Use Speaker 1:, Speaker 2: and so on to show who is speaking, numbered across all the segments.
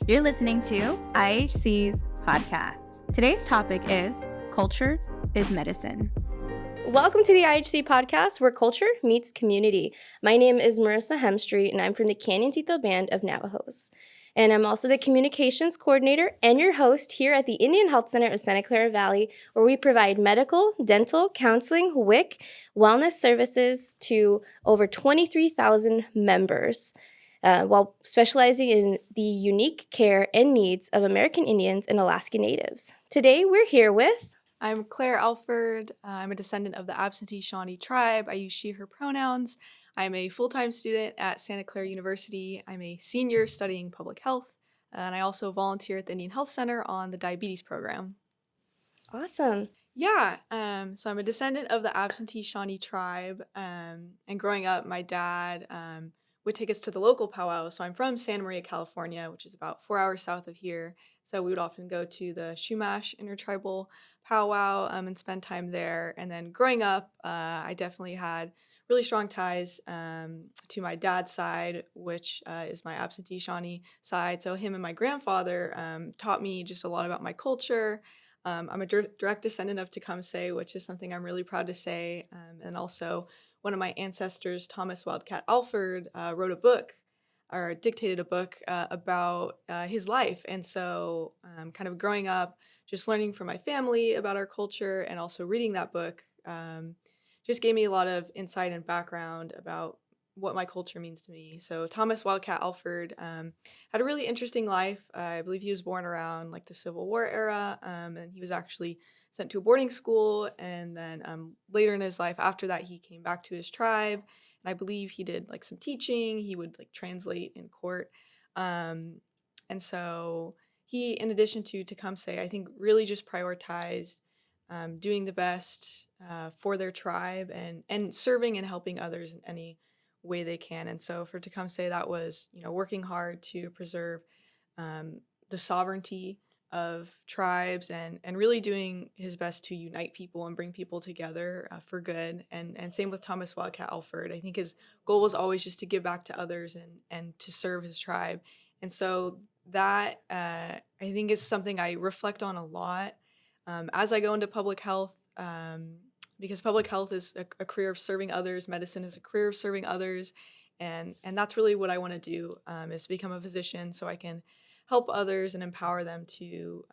Speaker 1: You're listening to IHC's podcast. Today's topic is Culture is Medicine.
Speaker 2: Welcome to the IHC podcast, where culture meets community. My name is Marissa Hemstreet, and I'm from the Canyonsito Band of Navajos. And I'm also the communications coordinator and your host here at the Indian Health Center of Santa Clara Valley, where we provide medical, dental, counseling, WIC, wellness services to over 23,000 members, while specializing in the unique care and needs of American Indians and Alaska Natives. Today, we're here with...
Speaker 3: I'm Claire Alford. I'm a descendant of the Absentee Shawnee Tribe. I use she, her pronouns. I'm a full-time student at Santa Clara University. I'm a senior studying public health, and I also volunteer at the Indian Health Center on the diabetes program.
Speaker 2: Awesome.
Speaker 3: Yeah, so I'm a descendant of the Absentee Shawnee Tribe, and growing up, my dad would take us to the local powwow. So I'm from Santa Maria, California, which is about 4 hours south of here. So we would often go to the Chumash intertribal powwow and spend time there. And then growing up, I definitely had really strong ties to my dad's side, which is my Absentee Shawnee side. So him and my grandfather taught me just a lot about my culture. I'm a direct descendant of Tecumseh, which is something I'm really proud to say. And also one of my ancestors, Thomas Wildcat Alford, wrote a book or dictated a book about his life. And so kind of growing up, just learning from my family about our culture and also reading that book just gave me a lot of insight and background about what my culture means to me. So Thomas Wildcat Alford had a really interesting life. I believe he was born around like the Civil War era, and he was actually sent to a boarding school. And then later in his life, after that, he came back to his tribe. And I believe he did like some teaching. He would like translate in court. And so he, in addition to Tecumseh, I think really just prioritized doing the best for their tribe and serving and helping others in any way they can. And so for Tecumseh, that was, working hard to preserve the sovereignty of tribes and really doing his best to unite people and bring people together for good. And same with Thomas Wildcat Alford. I think his goal was always just to give back to others and to serve his tribe. And so that I think is something I reflect on a lot as I go into public health. Because public health is a career of serving others. Medicine is a career of serving others. And that's really what I want to do is to become a physician so I can help others and empower them to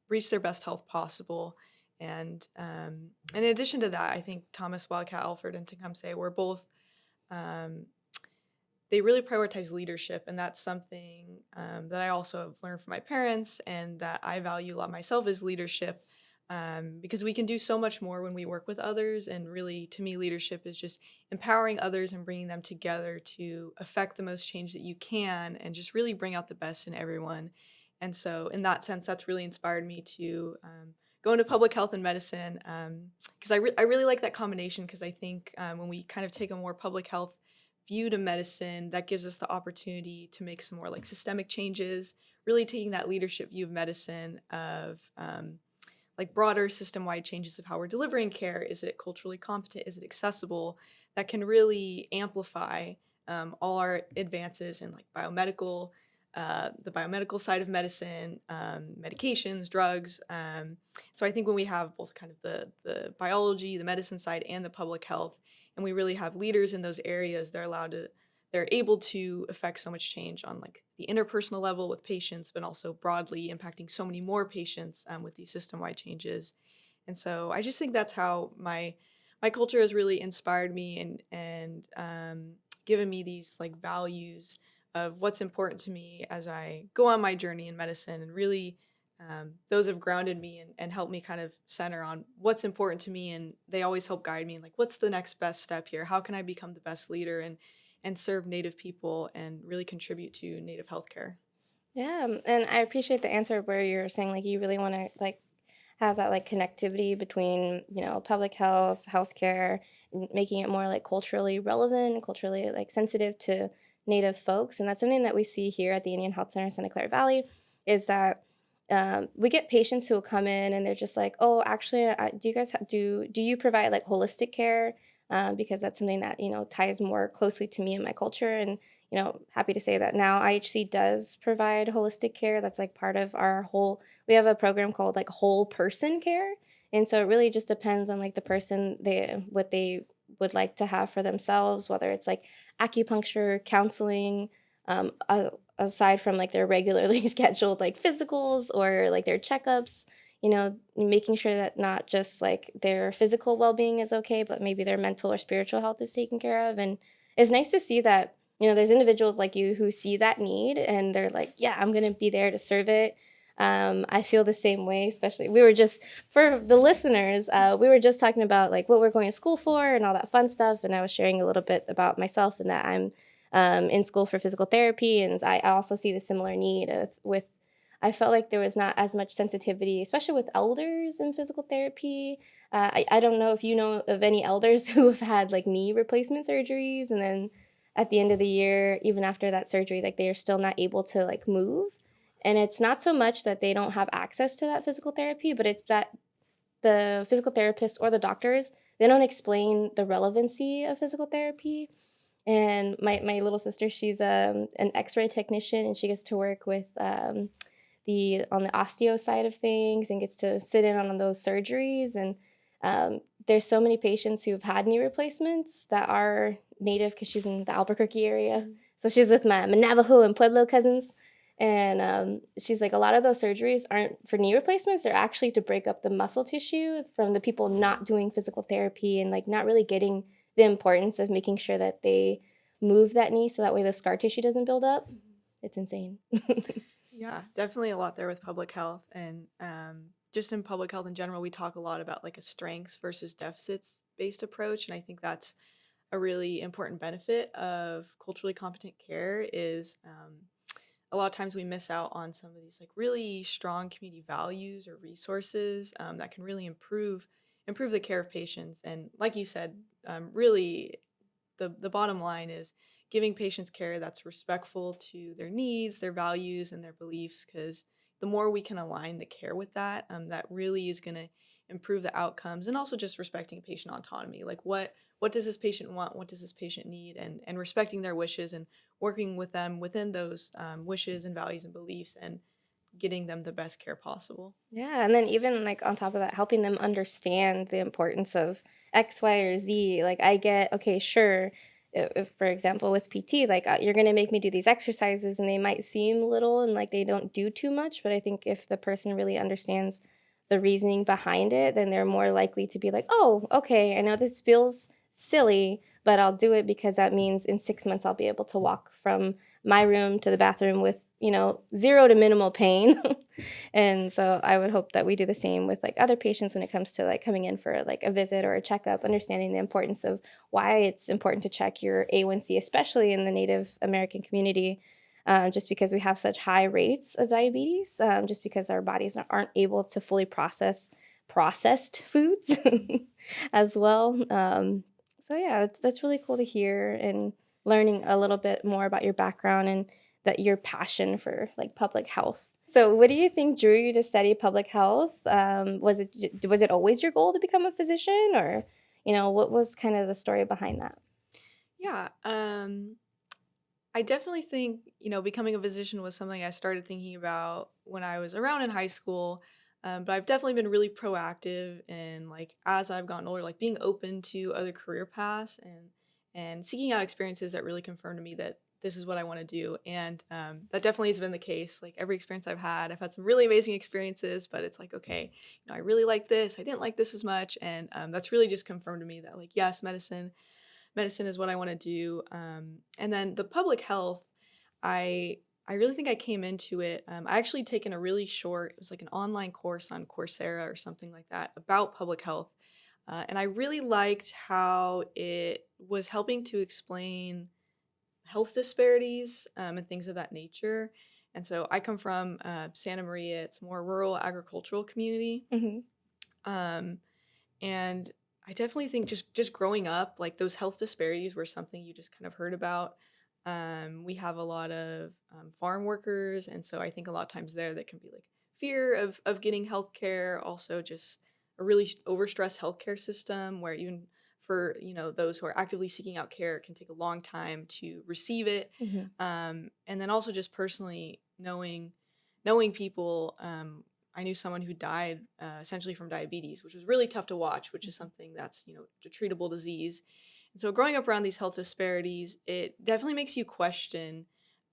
Speaker 3: reach their best health possible. And in addition to that, I think Thomas Wildcat Alford and Tecumseh were both, they really prioritize leadership. And that's something that I also have learned from my parents and that I value a lot myself is leadership. Because we can do so much more when we work with others. And really, to me, leadership is just empowering others and bringing them together to affect the most change that you can and just really bring out the best in everyone. And so in that sense, that's really inspired me to go into public health and medicine because I really like that combination because I think when we kind of take a more public health view to medicine, that gives us the opportunity to make some more like systemic changes, really taking that leadership view of medicine of like broader system-wide changes of how we're delivering care. Is it culturally competent? Is it accessible? That can really amplify all our advances in like biomedical, the biomedical side of medicine, medications, drugs. So I think when we have both kind of the biology, the medicine side, and the public health, and we really have leaders in those areas, they're able to affect so much change on like the interpersonal level with patients, but also broadly impacting so many more patients with these system-wide changes. And so I just think that's how my culture has really inspired me and given me these like values of what's important to me as I go on my journey in medicine. And really those have grounded me and helped me kind of center on what's important to me. And they always help guide me like, what's the next best step here? How can I become the best leader and serve Native people and really contribute to Native healthcare?
Speaker 2: Yeah, and I appreciate the answer where you're saying like you really want to like have that like connectivity between public health, healthcare, making it more like culturally relevant, culturally like sensitive to Native folks, and that's something that we see here at the Indian Health Center, Santa Clara Valley, is that we get patients who will come in and they're just like, oh, actually, do you guys do you provide like holistic care? Because that's something that ties more closely to me and my culture, and happy to say that now IHC does provide holistic care. That's like part of our we have a program called like whole person care. And so it really just depends on like the person, what they would like to have for themselves, whether it's like acupuncture, counseling, aside from like their regularly scheduled like physicals or like their checkups, making sure that not just like their physical well-being is okay, but maybe their mental or spiritual health is taken care of. And it's nice to see that, there's individuals like you who see that need and they're like, yeah, I'm going to be there to serve it. I feel the same way, especially for the listeners, we were just talking about like what we're going to school for and all that fun stuff. And I was sharing a little bit about myself and that I'm in school for physical therapy. And I also see the similar need I felt like there was not as much sensitivity, especially with elders in physical therapy. I don't know if you know of any elders who have had like knee replacement surgeries. And then at the end of the year, even after that surgery, like they are still not able to like move. And it's not so much that they don't have access to that physical therapy, but it's that the physical therapists or the doctors, they don't explain the relevancy of physical therapy. And my little sister, she's an X-ray technician, and she gets to work with on the osteo side of things and gets to sit in on those surgeries. And there's so many patients who've had knee replacements that are native, because she's in the Albuquerque area. So she's with my Navajo and Pueblo cousins. And she's like, a lot of those surgeries aren't for knee replacements. They're actually to break up the muscle tissue from the people not doing physical therapy and like not really getting the importance of making sure that they move that knee so that way the scar tissue doesn't build up. It's insane.
Speaker 3: Yeah, definitely a lot there with public health. And just in public health in general, we talk a lot about like a strengths versus deficits based approach. And I think that's a really important benefit of culturally competent care is a lot of times we miss out on some of these like really strong community values or resources that can really improve the care of patients. And like you said, really the bottom line is giving patients care that's respectful to their needs, their values, and their beliefs, because the more we can align the care with that, that really is going to improve the outcomes. And also just respecting patient autonomy, like what does this patient want, what does this patient need, and respecting their wishes and working with them within those wishes and values and beliefs and getting them the best care possible.
Speaker 2: Yeah, and then even like on top of that, helping them understand the importance of X, Y, or Z. Like I get, okay, sure, if for example with PT, like you're gonna make me do these exercises, and they might seem little and like they don't do too much, but I think if the person really understands the reasoning behind it, then they're more likely to be like, oh, okay, I know this feels silly, but I'll do it because that means in 6 months I'll be able to walk from my room to the bathroom with, 0 to minimal pain. And so I would hope that we do the same with like other patients when it comes to like coming in for like a visit or a checkup, understanding the importance of why it's important to check your A1C, especially in the Native American community, just because we have such high rates of diabetes, just because our bodies aren't able to fully process processed foods as well. So yeah, that's really cool to hear, and learning a little bit more about your background and that your passion for like public health. So what do you think drew you to study public health? Was it always your goal to become a physician, or what was kind of the story behind that?
Speaker 3: Yeah, I definitely think, becoming a physician was something I started thinking about when I was around in high school. But I've definitely been really proactive in like as I've gotten older, like being open to other career paths and seeking out experiences that really confirm to me that this is what I want to do. And that definitely has been the case. Like every experience I've had some really amazing experiences, but it's like, okay, I really like this. I didn't like this as much. And that's really just confirmed to me that like, yes, medicine is what I want to do. And then the public health, I really think I came into it. I actually taken a really short, it was like an online course on Coursera or something like that about public health. And I really liked how it was helping to explain health disparities and things of that nature. And so I come from Santa Maria. It's a more rural agricultural community. Um, and I definitely think just growing up, like those health disparities were something you just kind of heard about. We have a lot of farm workers, and so I think a lot of times that can be like fear of getting healthcare, also just a really overstressed healthcare system where even for, those who are actively seeking out care, it can take a long time to receive it. And then also just personally knowing people, I knew someone who died essentially from diabetes, which was really tough to watch, which is something that's, a treatable disease. And so growing up around these health disparities, it definitely makes you question,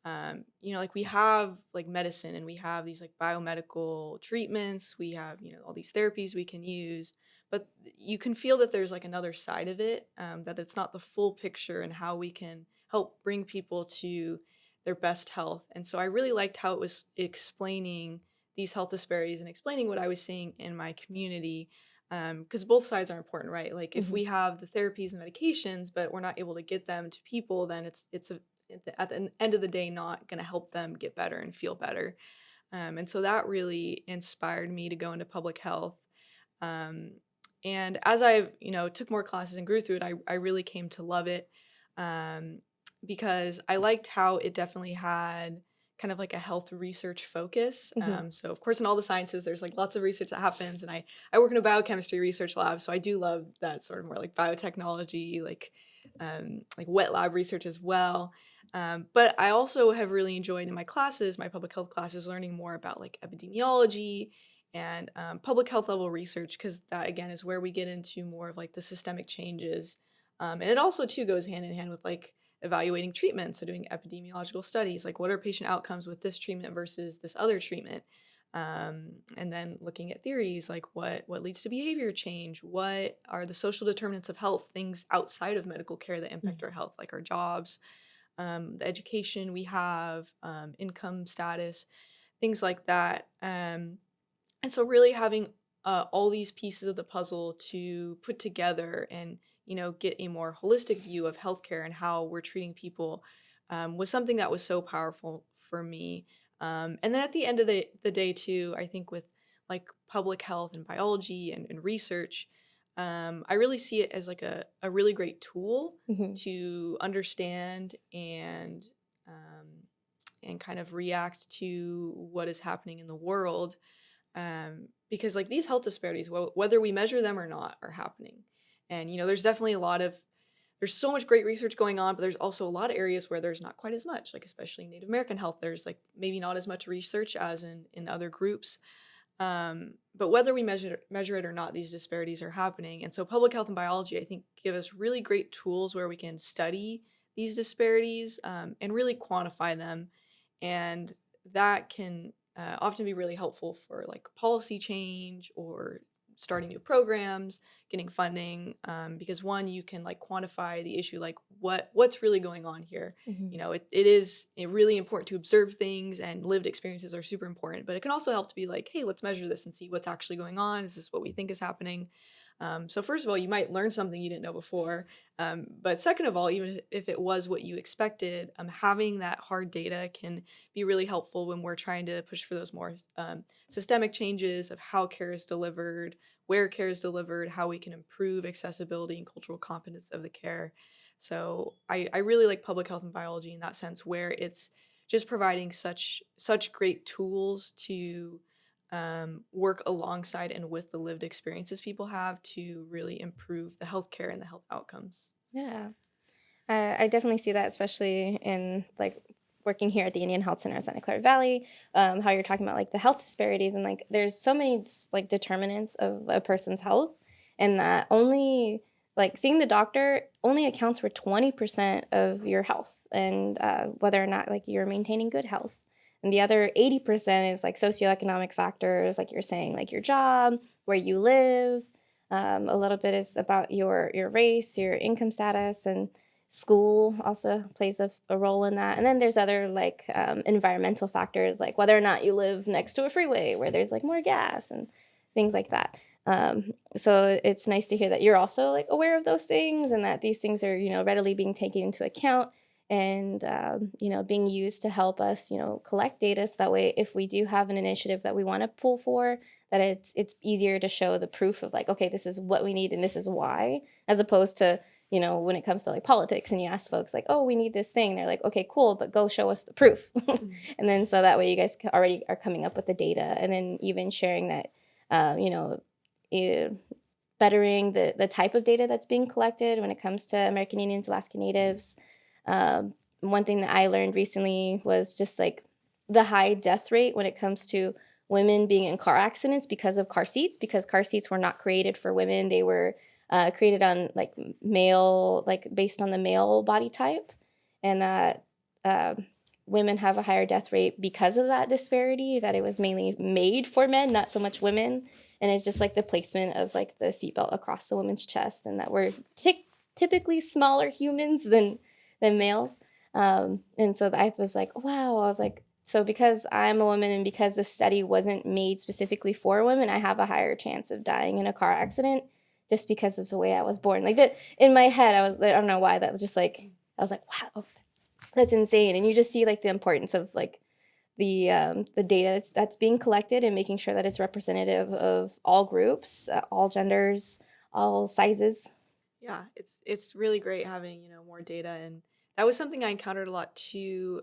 Speaker 3: like we have like medicine and we have these like biomedical treatments, we have, all these therapies we can use, but you can feel that there's like another side of it, that it's not the full picture and how we can help bring people to their best health. And so I really liked how it was explaining these health disparities and explaining what I was seeing in my community, because both sides are important, right? Like if we have the therapies and medications, but we're not able to get them to people, then it's at the end of the day not going to help them get better and feel better. And so that really inspired me to go into public health. And as I, took more classes and grew through it, I really came to love it, because I liked how it definitely had kind of like a health research focus. So of course in all the sciences, there's like lots of research that happens, and I work in a biochemistry research lab. So I do love that sort of more like biotechnology, like wet lab research as well. But I also have really enjoyed in my classes, my public health classes, learning more about like epidemiology and public health level research, because that again is where we get into more of like the systemic changes. And it also too goes hand in hand with like evaluating treatment. So doing epidemiological studies, like what are patient outcomes with this treatment versus this other treatment? And then looking at theories like what leads to behavior change, what are the social determinants of health, things outside of medical care that impact our health, like our jobs, the education we have, income status, things like that. And so really having all these pieces of the puzzle to put together and, get a more holistic view of healthcare and how we're treating people, was something that was so powerful for me. And then at the end of the day too, I think with like public health and biology and research, I really see it as like a really great tool to understand and kind of react to what is happening in the world. Because like these health disparities, whether we measure them or not, are happening. And, there's definitely there's so much great research going on, but there's also a lot of areas where there's not quite as much, like especially Native American health, there's like maybe not as much research as in other groups. But whether we measure it or not, these disparities are happening. And so public health and biology, I think, give us really great tools where we can study these disparities, and really quantify them. And that can often be really helpful for like policy change or starting new programs, getting funding, because one, you can like quantify the issue, like what's really going on here. It is really important to observe things, and lived experiences are super important, but it can also help to be like, hey, let's measure this and see what's actually going on. Is this what we think is happening? So first of all, you might learn something you didn't know before. But second of all, even if it was what you expected, having that hard data can be really helpful when we're trying to push for those more systemic changes of how care is delivered, where care is delivered, how we can improve accessibility and cultural competence of the care. So I really like public health and biology in that sense, where it's just providing such great tools to work alongside and with the lived experiences people have to really improve the healthcare and the health outcomes.
Speaker 2: Yeah. I definitely see that, especially in like working here at the Indian Health Center of Santa Clara Valley, how you're talking about like the health disparities, and like there's so many like determinants of a person's health, and that only like seeing the doctor only accounts for 20% of your health, and whether or not like you're maintaining good health. And the other 80% is like socioeconomic factors, like you're saying, like your job, where you live. A little bit is about your race, your income status, and school also plays a role in that. And then there's other like environmental factors, like whether or not you live next to a freeway where there's like more gas and things like that. So it's nice to hear that you're also like aware of those things, and that these things are, readily being taken into account, and, being used to help us, collect data. So that way, if we do have an initiative that we want to pull for, that it's easier to show the proof of like, okay, this is what we need and this is why, as opposed to, when it comes to like politics and you ask folks like, oh, we need this thing. They're like, okay, cool, but go show us the proof. And then so that way you guys already are coming up with the data, and then even sharing that, bettering the type of data that's being collected when it comes to American Indians, Alaska Natives. One thing that I learned recently was just like the high death rate when it comes to women being in car accidents because of car seats, because car seats were not created for women. They were created on like male, like based on the male body type, and that women have a higher death rate because of that disparity, that it was mainly made for men, not so much women. And it's just like the placement of like the seatbelt across the woman's chest, and that we're typically smaller humans than males. And so I was like, wow, I was like, so because I'm a woman and because the study wasn't made specifically for women, I have a higher chance of dying in a car accident just because of the way I was born. Like that in my head, I don't know why, that was just like, I was like, wow, that's insane. And you just see like the importance of like the data that's being collected and making sure that it's representative of all groups, all genders, all sizes.
Speaker 3: Yeah, it's really great having, more data. And that was something I encountered a lot too.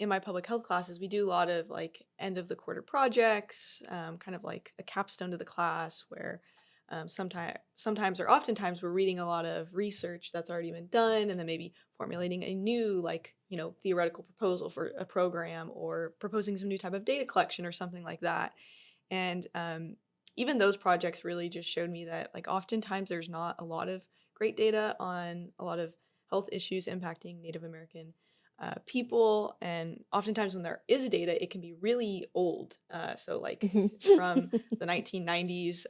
Speaker 3: In my public health classes, we do a lot of like end of the quarter projects, kind of like a capstone to the class where sometimes or oftentimes we're reading a lot of research that's already been done and then maybe formulating a new like, theoretical proposal for a program or proposing some new type of data collection or something like that. And even those projects really just showed me that like oftentimes there's not a lot of great data on a lot of health issues impacting Native American people, and oftentimes when there is data, it can be really old. So like it's from the 1990s,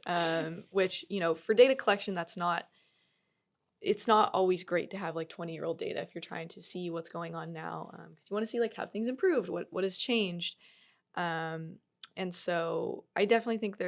Speaker 3: which for data collection, it's not always great to have like 20-year-old data if you're trying to see what's going on now, because you want to see like have things improved, what has changed, and so I definitely think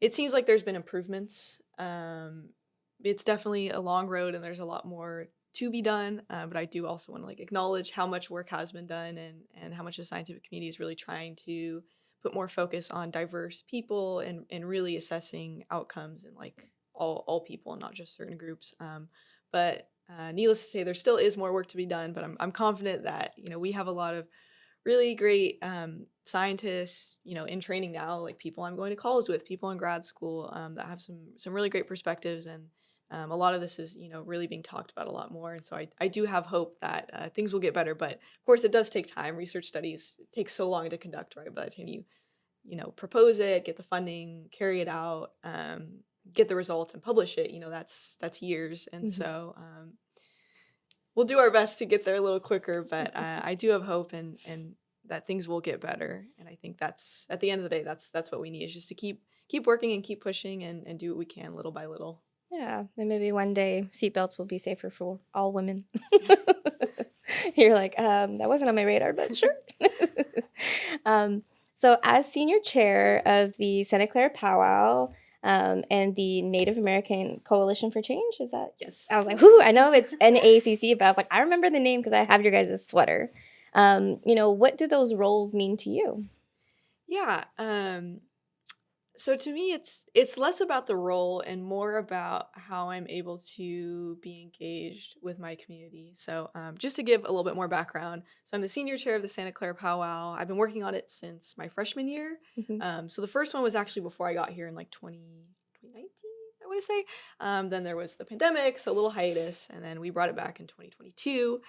Speaker 3: it seems like there's been improvements. It's definitely a long road, and there's a lot more to be done, but I do also want to like acknowledge how much work has been done and how much the scientific community is really trying to put more focus on diverse people and really assessing outcomes in like all people and not just certain groups. But needless to say, there still is more work to be done, but I'm confident that we have a lot of really great scientists in training now, like people I'm going to college with, people in grad school, that have some really great perspectives, and a lot of this is, really being talked about a lot more. And so I do have hope that things will get better. But of course, it does take time. Research studies take so long to conduct, right? By the time you propose it, get the funding, carry it out, get the results and publish it, that's years. And so we'll do our best to get there a little quicker. But I do have hope and that things will get better. And I think that's, at the end of the day, that's what we need, is just to keep working and keep pushing and do what we can little by little.
Speaker 2: Yeah, and maybe one day seatbelts will be safer for all women. You're like, that wasn't on my radar, but sure. So as senior chair of the Santa Clara Powwow and the Native American Coalition for Change, is that?
Speaker 3: Yes.
Speaker 2: I was like, whoo, I know it's NACC, but I was like, I remember the name because I have your guys' sweater. What do those roles mean to you?
Speaker 3: Yeah. So to me, it's less about the role and more about how I'm able to be engaged with my community. So just to give a little bit more background, so I'm the senior chair of the Santa Clara Powwow. I've been working on it since my freshman year. So the first one was actually before I got here in like 2019, I want to say. Then there was the pandemic, so a little hiatus, and then we brought it back in 2022.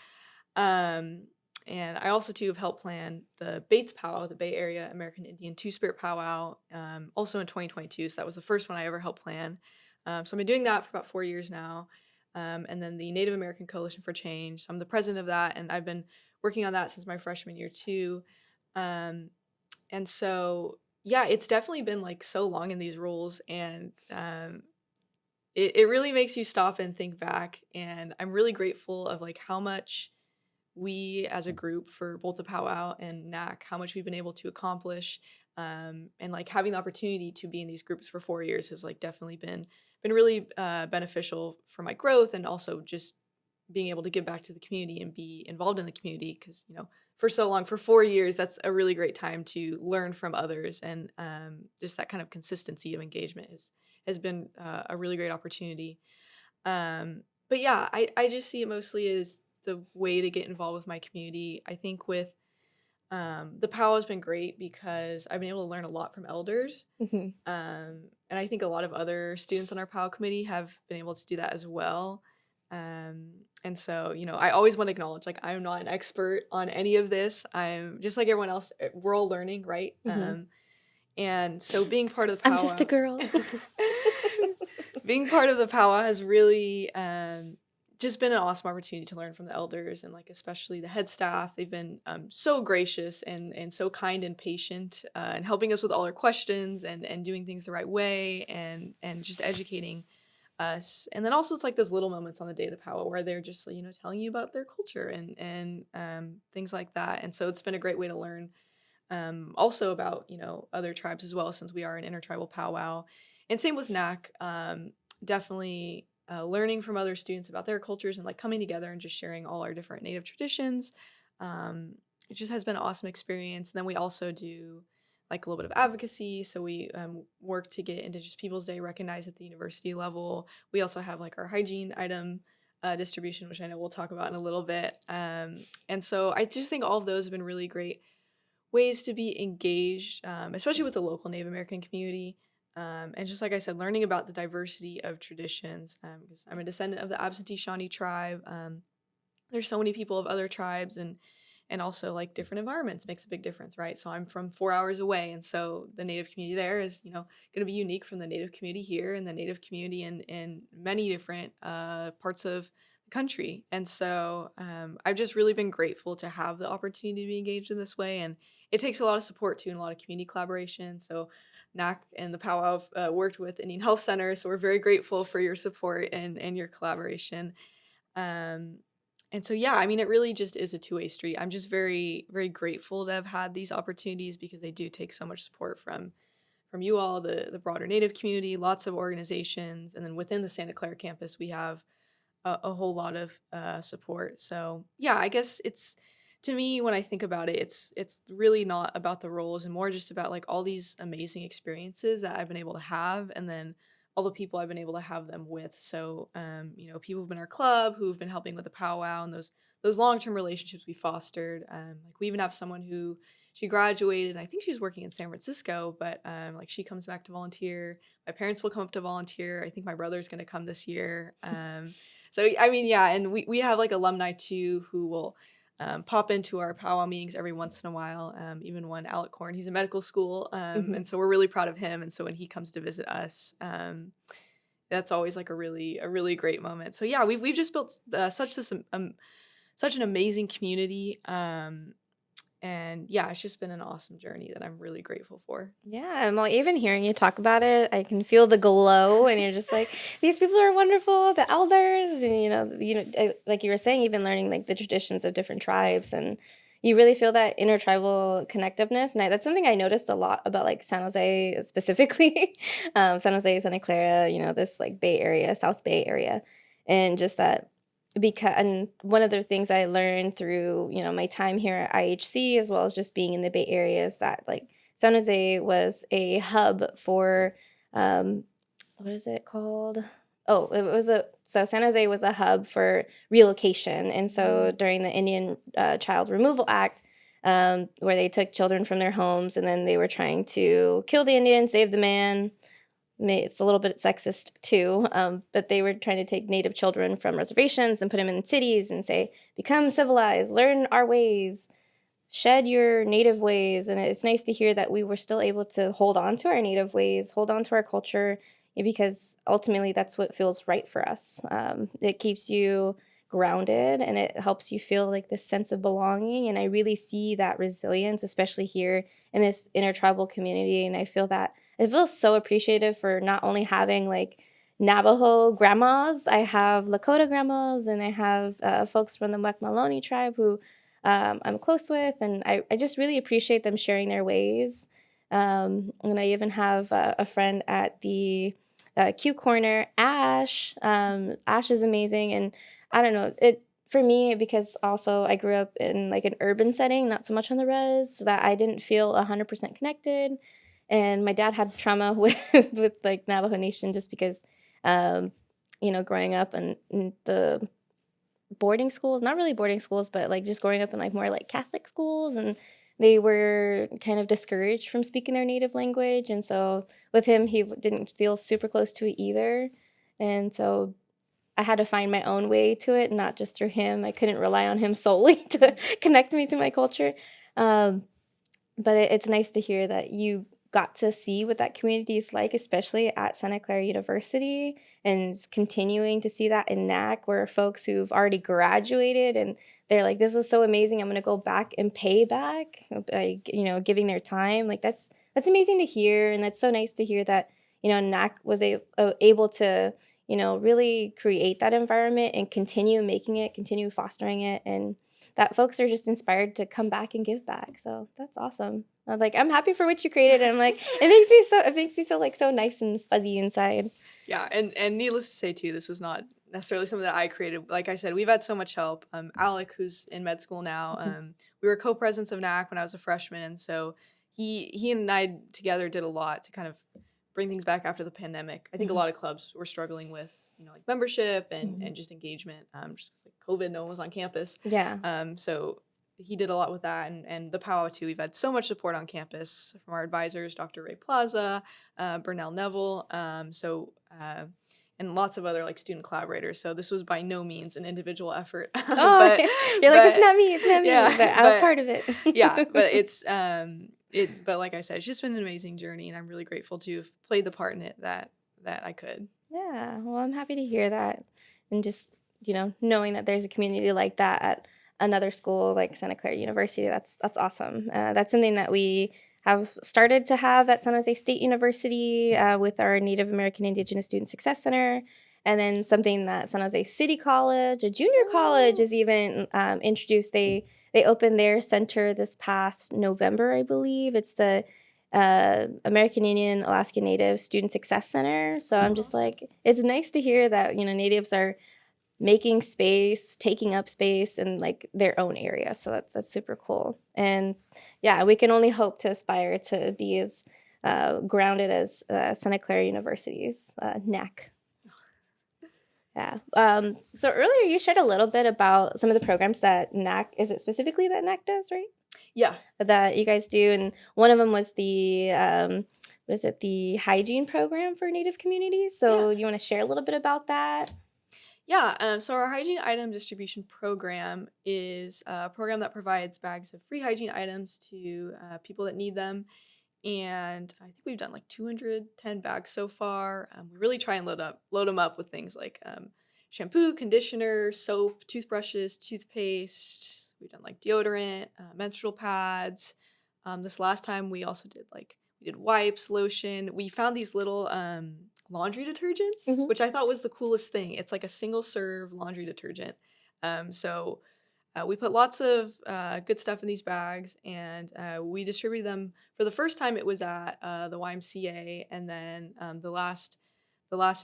Speaker 3: And I also, too, have helped plan the Bates Powwow, the Bay Area American Indian Two-Spirit Powwow, also in 2022. So that was the first one I ever helped plan. So I've been doing that for about 4 years now. And then the Native American Coalition for Change. So I'm the president of that, and I've been working on that since my freshman year, too. And so, yeah, it's definitely been, like, so long in these roles, and it really makes you stop and think back. And I'm really grateful of, like, how much we as a group for both the Powwow and NACC, how much we've been able to accomplish, and like having the opportunity to be in these groups for 4 years has like definitely been really beneficial for my growth, and also just being able to give back to the community and be involved in the community, because for so long, for 4 years, that's a really great time to learn from others, and just that kind of consistency of engagement has been a really great opportunity. But yeah, I just see it mostly as the way to get involved with my community. I think with The powwow has been great because I've been able to learn a lot from elders.
Speaker 2: Mhm.
Speaker 3: And I think a lot of other students on our powwow committee have been able to do that as well. And so, I always want to acknowledge, like, I'm not an expert on any of this. I'm just like everyone else. We're all learning, right?
Speaker 2: Mhm.
Speaker 3: And so being part of the
Speaker 2: I'm just a
Speaker 3: powwow,
Speaker 2: girl.
Speaker 3: being part of the powwow has really just been an awesome opportunity to learn from the elders, and like especially the head staff. They've been so gracious and so kind and patient, and helping us with all our questions and doing things the right way, and just educating us. And then also it's like those little moments on the day of the powwow where they're just telling you about their culture and things like that. And so it's been a great way to learn also about other tribes as well, since we are an intertribal powwow. And same with NACC. Definitely learning from other students about their cultures and like coming together and just sharing all our different native traditions. It just has been an awesome experience. And then we also do like a little bit of advocacy. So we work to get Indigenous Peoples Day recognized at the university level. We also have like our hygiene item distribution, which I know we'll talk about in a little bit. And so I just think all of those have been really great ways to be engaged, especially with the local Native American community. And just like I said, learning about the diversity of traditions, because I'm a descendant of the Absentee Shawnee Tribe. There's so many people of other tribes, and also like different environments makes a big difference, right? So I'm from 4 hours away, and so the Native community there is going to be unique from the Native community here and the Native community in many different parts of the country. And so I've just really been grateful to have the opportunity to be engaged in this way, and it takes a lot of support too and a lot of community collaboration. So NACC and the Powwow worked with Indian Health Center, so we're very grateful for your support and your collaboration. Um, and so, yeah, I mean, it really just is a two-way street. I'm just very, very grateful to have had these opportunities because they do take so much support from you all, the broader Native community, lots of organizations, and then within the Santa Clara campus, we have a whole lot of support. So, yeah, I guess it's to me when I think about it, it's really not about the roles and more just about like all these amazing experiences that I've been able to have, and then all the people I've been able to have them with. So, people who've been our club, who've been helping with the powwow, and those long-term relationships we fostered. Like we even have someone who she graduated, and I think she's working in San Francisco, but like she comes back to volunteer. My parents will come up to volunteer. I think my brother's going to come this year. So I mean, yeah, and we have like alumni too who will pop into our powwow meetings every once in a while. Even one, Alec Korn, he's in medical school,
Speaker 2: Mhm.
Speaker 3: and so we're really proud of him. And so when he comes to visit us, that's always like a really great moment. So yeah, we've just built such an amazing community, and yeah, it's just been an awesome journey that I'm really grateful for.
Speaker 2: Yeah, well, even hearing you talk about it, I can feel the glow, and you're just like, these people are wonderful, the elders, and like you were saying, even learning like the traditions of different tribes, and you really feel that intertribal connectiveness. And that's something I noticed a lot about like San Jose specifically, San Jose, Santa Clara, this like Bay Area, South Bay area, and just that because and one of the things I learned through my time here at IHC as well as just being in the Bay Area is that like San Jose was a hub for um, what is it called? Oh, so San Jose was a hub for relocation, and so during the Indian Child Removal Act, where they took children from their homes and then they were trying to kill the Indian, save the man. It's a little bit sexist too, but they were trying to take Native children from reservations and put them in cities and say, become civilized, learn our ways, shed your native ways. And it's nice to hear that we were still able to hold on to our native ways, hold on to our culture, because ultimately that's what feels right for us. It keeps you grounded and it helps you feel like this sense of belonging. And I really see that resilience, especially here in this intertribal community. And I feel so appreciative for not only having like Navajo grandmas, I have Lakota grandmas, and I have folks from the Maloney tribe who I'm close with, and I just really appreciate them sharing their ways. And I even have a friend at the Q Corner, Ash. Ash is amazing, and I don't know it for me because also I grew up in like an urban setting, not so much on the res, so that I didn't feel 100% connected. And my dad had trauma with like Navajo Nation just because, um, growing up in the boarding schools, not really boarding schools, but like just growing up in like more like Catholic schools, and they were kind of discouraged from speaking their native language. And so with him, he didn't feel super close to it either. And so I had to find my own way to it, not just through him. I couldn't rely on him solely to connect me to my culture. Um, but it's nice to hear that you got to see what that community is like, especially at Santa Clara University, and continuing to see that in NACC, where folks who've already graduated and they're like, this was so amazing, I'm going to go back and pay back, like, giving their time. Like, that's amazing to hear. And that's so nice to hear that, NACC was able to, really create that environment and continue fostering it, and that folks are just inspired to come back and give back. So that's awesome. I'm happy for what you created. And I'm like, it makes me feel like so nice and fuzzy inside.
Speaker 3: Yeah, and needless to say too, this was not necessarily something that I created. Like I said, we've had so much help. Alec, who's in med school now, we were co-presidents of NACC when I was a freshman. So he and I together did a lot to kind of bring things back after the pandemic. I think a lot of clubs were struggling with, like membership and just engagement, just 'cause, like COVID, no one was on campus.
Speaker 2: Yeah.
Speaker 3: So he did a lot with that, and the Powwow too. We've had so much support on campus from our advisors, Dr. Ray Plaza, Burnell Neville, and lots of other like student collaborators. So this was by no means an individual effort.
Speaker 2: Oh, you're like, it's not me,
Speaker 3: yeah,
Speaker 2: but I was part of it.
Speaker 3: Yeah, but but like I said, it's just been an amazing journey, and I'm really grateful to have played the part in it that I could.
Speaker 2: Yeah, well, I'm happy to hear that. And just, knowing that there's a community like that at another school like Santa Clara University, that's awesome. That's something that we have started to have at San Jose State University with our Native American Indigenous Student Success Center. And then something that San Jose City College, a junior college, is even introduced. They opened their center this past November, I believe. It's the American Indian Alaska Native Student Success Center. So I'm just like, it's nice to hear that, Natives are making space, taking up space in like their own area. So that's super cool. And yeah, we can only hope to aspire to be as grounded as Santa Clara University's NACC. Yeah. So earlier you shared a little bit about some of the programs that NACC, is it specifically that NACC does, right?
Speaker 3: Yeah.
Speaker 2: That you guys do. And one of them was the, the hygiene program for Native communities. So you want to share a little bit about that?
Speaker 3: Yeah, so our hygiene item distribution program is a program that provides bags of free hygiene items to people that need them. And I think we've done like 210 bags so far. We really try and load them up with things like shampoo, conditioner, soap, toothbrushes, toothpaste. We've done like deodorant, menstrual pads. This last time we also did we did wipes, lotion. We found these little laundry detergents, which I thought was the coolest thing. It's like a single serve laundry detergent. So we put lots of good stuff in these bags, and we distributed them. For the first time, it was at the YMCA, and then the last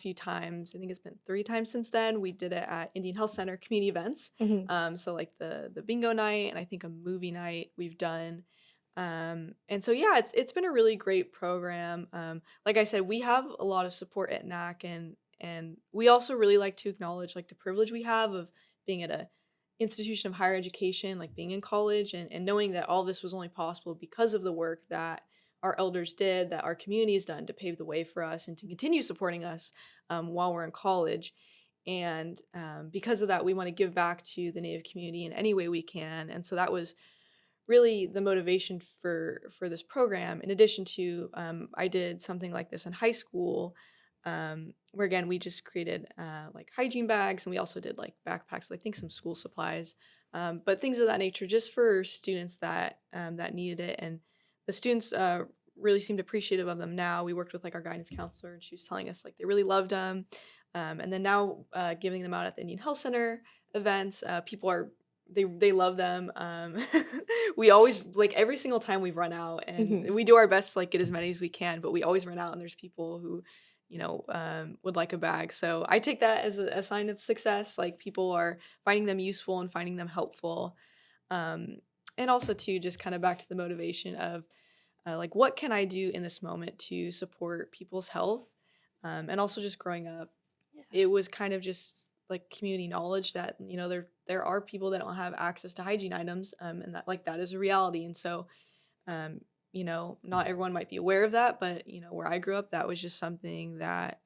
Speaker 3: few times, I think it's been 3 times since then, we did it at Indian Health Center community events. So like the bingo night, and I think a movie night we've done. And so yeah, it's been a really great program. Like I said, we have a lot of support at NACC, and we also really like to acknowledge like the privilege we have of being at a institution of higher education, like being in college, and knowing that all this was only possible because of the work that our elders did, that our community has done to pave the way for us and to continue supporting us while we're in college. And because of that, we want to give back to the Native community in any way we can. And so that was really the motivation for this program. In addition to, I did something like this in high school, where again, we just created like hygiene bags, and we also did like backpacks, I think some school supplies, but things of that nature, just for students that needed it. And the students really seemed appreciative of them. Now we worked with like our guidance counselor, and she was telling us like they really loved them. And then now giving them out at the Indian Health Center events, people are, they love them. We always, like every single time we've run out, and we do our best to like get as many as we can, but we always run out, and there's people who would like a bag. So I take that as a sign of success. Like people are finding them useful and finding them helpful. And also too, just kind of back to the motivation of like, what can I do in this moment to support people's health? And also just growing up, it was kind of just like community knowledge that, there are people that don't have access to hygiene items, and that is a reality. And so not everyone might be aware of that, but, where I grew up, that was just something that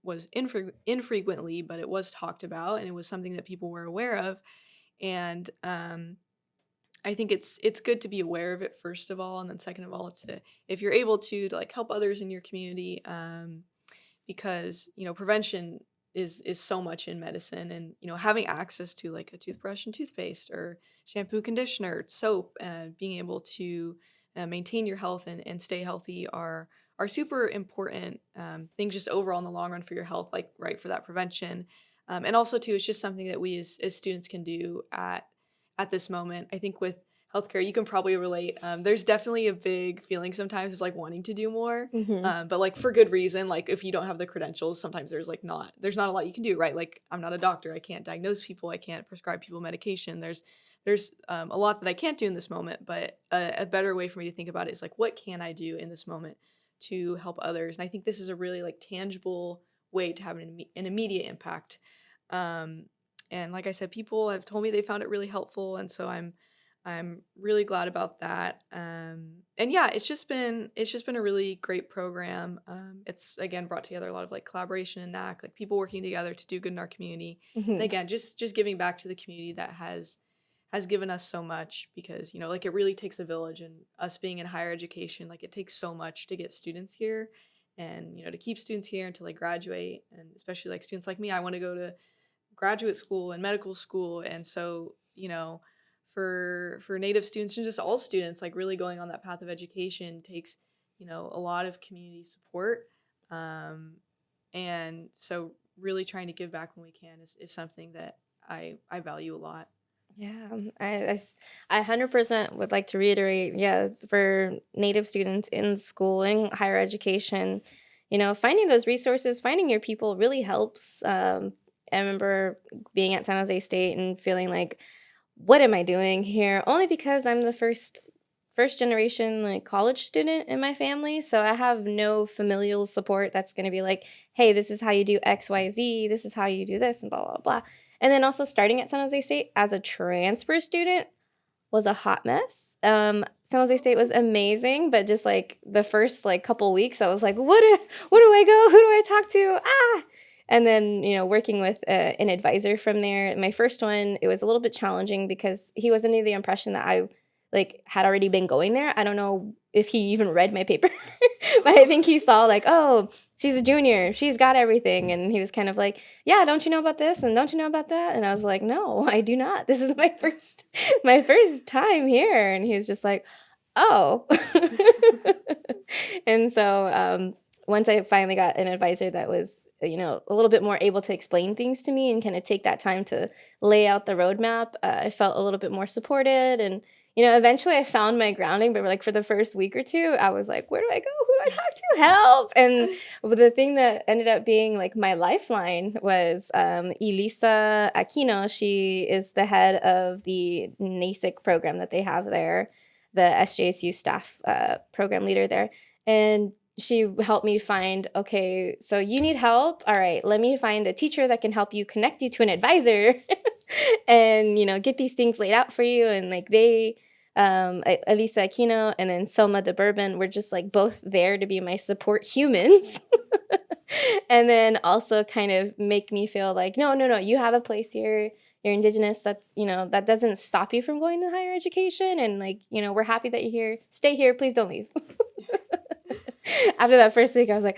Speaker 3: was infrequently, but it was talked about, and it was something that people were aware of. And I think it's good to be aware of it, first of all, and then second of all, if you're able to like help others in your community, because prevention is so much in medicine, and having access to like a toothbrush and toothpaste or shampoo, conditioner, soap, and being able to maintain your health and stay healthy are super important things just overall in the long run for your health, like right for that prevention. And also too, it's just something that we as students can do at this moment. I think with healthcare, you can probably relate. There's definitely a big feeling sometimes of like wanting to do more, but like for good reason. Like if you don't have the credentials, sometimes there's not a lot you can do, right? Like I'm not a doctor, I can't diagnose people, I can't prescribe people medication. There's a lot that I can't do in this moment, but a better way for me to think about it is like, what can I do in this moment to help others? And I think this is a really like tangible way to have an immediate impact. And like I said, people have told me they found it really helpful, and so I'm really glad about that. And yeah, it's just been a really great program. It's again brought together a lot of like collaboration and NACC, like people working together to do good in our community. And again, just giving back to the community that has given us so much, because like it really takes a village, and us being in higher education, like it takes so much to get students here, and to keep students here until they graduate. And especially like students like me, I want to go to graduate school and medical school, and so for Native students and just all students, like really going on that path of education takes a lot of community support, and so really trying to give back when we can is something that I value a lot.
Speaker 2: Yeah, I 100% would like to reiterate, yeah, for Native students in school, in higher education, finding those resources, finding your people really helps. I remember being at San Jose State and feeling like, what am I doing here? Only because I'm the first generation like college student in my family, so I have no familial support that's going to be like, hey, this is how you do XYZ, this is how you do this, and blah blah blah. And then also starting at San Jose State as a transfer student was a hot mess. San Jose State was amazing, but just like the first like couple weeks, I was like, where do I go? Who do I talk to? And then, working with an advisor from there, my first one, it was a little bit challenging because he was under the impression that I like had already been going there. I don't know if he even read my paper, but I think he saw like, oh, she's a junior, she's got everything. And he was kind of like, yeah, don't you know about this? And don't you know about that? And I was like, no, I do not. This is my first time here. And he was just like, oh. And so once I finally got an advisor that was, a little bit more able to explain things to me and kind of take that time to lay out the roadmap, I felt a little bit more supported. And, eventually I found my grounding, but like for the first week or two, I was like, where do I go? Who do I talk to? Help. And the thing that ended up being like my lifeline was Elisa Aquino. She is the head of the NACC program that they have there, the SJSU staff program leader there. And she helped me find, okay, so you need help. All right, let me find a teacher that can help you, connect you to an advisor and, get these things laid out for you. And like Elisa Aquino and then Selma de Bourbon were just like both there to be my support humans. And then also kind of make me feel like, no, you have a place here. You're Indigenous. That's, that doesn't stop you from going to higher education. And like, we're happy that you're here. Stay here. Please don't leave. After that first week, I was like,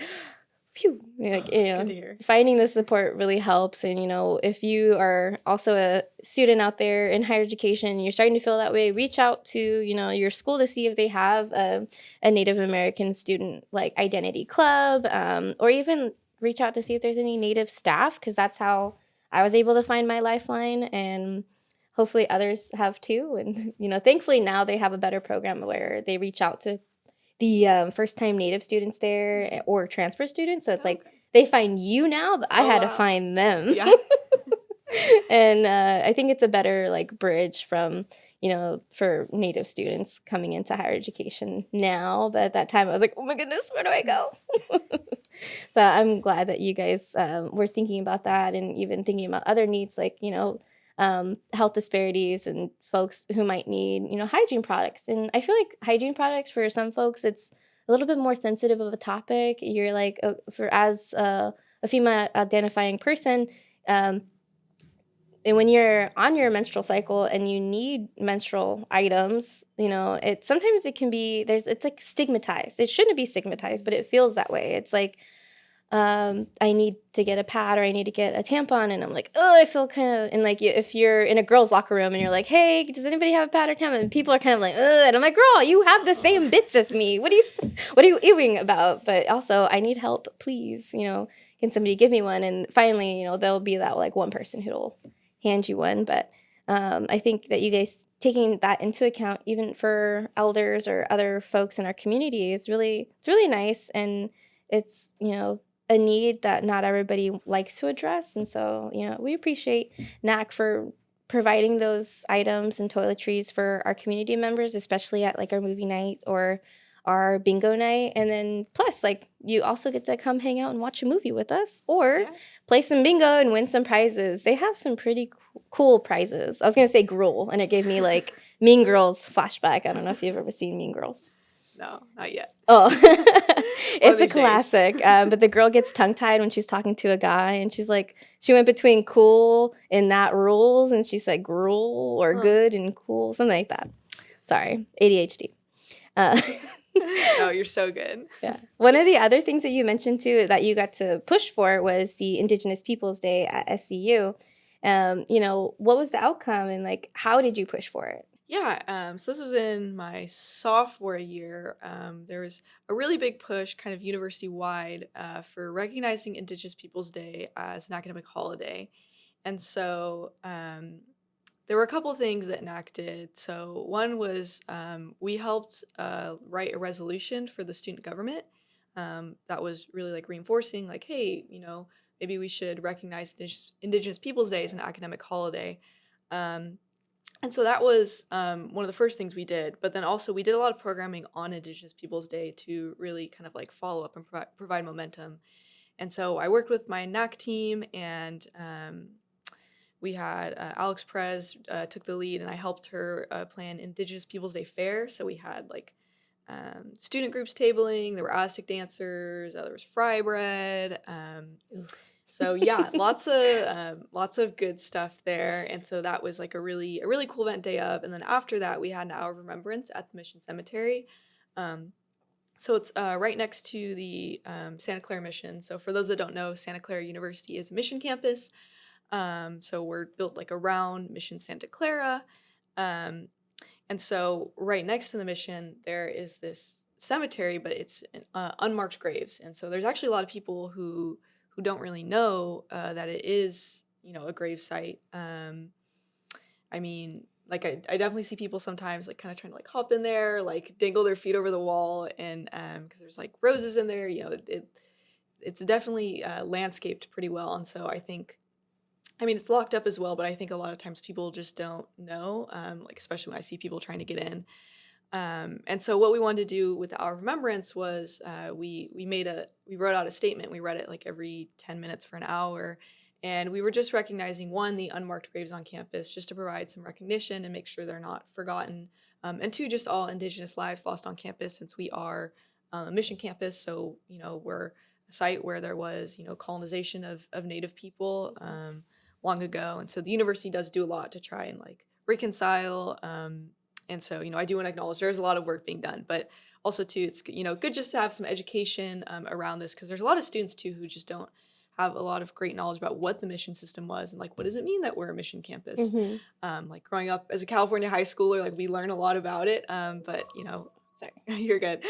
Speaker 2: phew, like, finding the support really helps. And, if you are also a student out there in higher education, you're starting to feel that way, reach out to, your school to see if they have a Native American student like identity club, or even reach out to see if there's any Native staff, because that's how I was able to find my lifeline, and hopefully others have too. And, thankfully now they have a better program where they reach out to the first-time Native students there or transfer students. So it's like they find you now, but I had to find them. Yeah. And I think it's a better like bridge from, for Native students coming into higher education now. But at that time I was like, oh my goodness, where do I go? So I'm glad that you guys were thinking about that, and even thinking about other needs like, health disparities and folks who might need, hygiene products. And I feel like hygiene products for some folks, it's a little bit more sensitive of a topic. You're like, as a female identifying person, and when you're on your menstrual cycle and you need menstrual items, sometimes it can be, it's like stigmatized. It shouldn't be stigmatized, but it feels that way. It's like, I need to get a pad or I need to get a tampon, and I'm like, oh, I feel kind of, and like if you're in a girl's locker room and you're like, hey, does anybody have a pad or tampon? And people are kind of like, ugh, and I'm like, girl, you have the same bits as me. What are you ewing about? But also, I need help, please. Can somebody give me one? And finally, there'll be that like one person who'll hand you one. But I think that you guys taking that into account, even for elders or other folks in our community, it's really nice, and it's a need that not everybody likes to address. And so, we appreciate NACC for providing those items and toiletries for our community members, especially at like our movie night or our bingo night. And then plus, like, you also get to come hang out and watch a movie with us or play some bingo and win some prizes. They have some pretty cool prizes. I was going to say gruel, and it gave me like Mean Girls flashback. I don't know if you've ever seen Mean Girls.
Speaker 3: No, not yet.
Speaker 2: Oh, it's a classic. But the girl gets tongue-tied when she's talking to a guy, and she's like, she went between cool and not rules, and she said gruel or good and cool, something like that. Sorry, ADHD.
Speaker 3: No, you're so good.
Speaker 2: Yeah. One of the other things that you mentioned too that you got to push for was the Indigenous Peoples Day at SCU. What was the outcome, and like, how did you push for it?
Speaker 3: Yeah, so this was in my sophomore year. There was a really big push kind of university-wide for recognizing Indigenous Peoples Day as an academic holiday. And so there were a couple things that NACC did. So one was we helped write a resolution for the student government that was really like reinforcing like, hey, maybe we should recognize Indigenous Peoples Day as an academic holiday. And so that was one of the first things we did. But then also we did a lot of programming on Indigenous Peoples Day to really kind of like follow up and provide momentum. And so I worked with my NACC team, and we had Alex Perez took the lead, and I helped her plan Indigenous Peoples Day Fair. So we had like student groups tabling, there were Aztec dancers, there was fry bread. So yeah, lots of good stuff there. And so that was like a really cool event day of. And then after that, we had an hour of remembrance at the Mission Cemetery. So it's right next to the Santa Clara Mission. So for those that don't know, Santa Clara University is a mission campus. So we're built like around Mission Santa Clara. And so right next to the mission, there is this cemetery, but it's unmarked graves. And so there's actually a lot of people who don't really know that it is, a grave site. I mean, like I definitely see people sometimes like kind of trying to like hop in there, like dangle their feet over the wall, and because there's like roses in there, it's definitely landscaped pretty well. And so I mean, it's locked up as well, but I think a lot of times people just don't know, like especially when I see people trying to get in. And so what we wanted to do with our remembrance was we wrote out a statement. We read it like every 10 minutes for an hour. And we were just recognizing, one, the unmarked graves on campus, just to provide some recognition and make sure they're not forgotten. And two, just all Indigenous lives lost on campus, since we are a mission campus. So, we're a site where there was, colonization of Native people long ago. And so the university does do a lot to try and like reconcile. And so, I do want to acknowledge there's a lot of work being done, but also too, it's, good just to have some education around this, because there's a lot of students too who just don't have a lot of great knowledge about what the mission system was and like, what does it mean that we're a mission campus?
Speaker 2: Mm-hmm.
Speaker 3: Like growing up as a California high schooler, like we learn a lot about it. But sorry, you're good.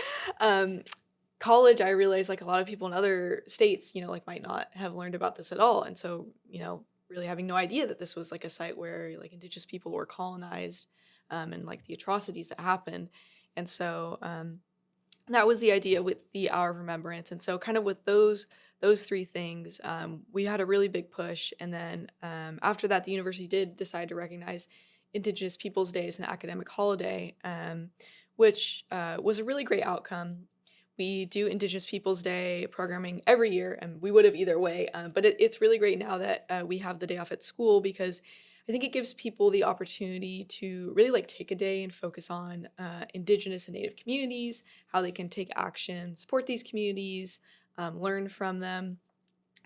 Speaker 3: College, I realized like a lot of people in other states, like might not have learned about this at all. And so, really having no idea that this was like a site where like Indigenous people were colonized and like the atrocities that happened. And so that was the idea with the Hour of Remembrance. And so kind of with those three things, we had a really big push. And then after that, the university did decide to recognize Indigenous Peoples Day as an academic holiday, which was a really great outcome. We do Indigenous Peoples Day programming every year, and we would have either way. But it's really great now that we have the day off at school, because I think it gives people the opportunity to really like take a day and focus on Indigenous and Native communities, how they can take action, support these communities, learn from them.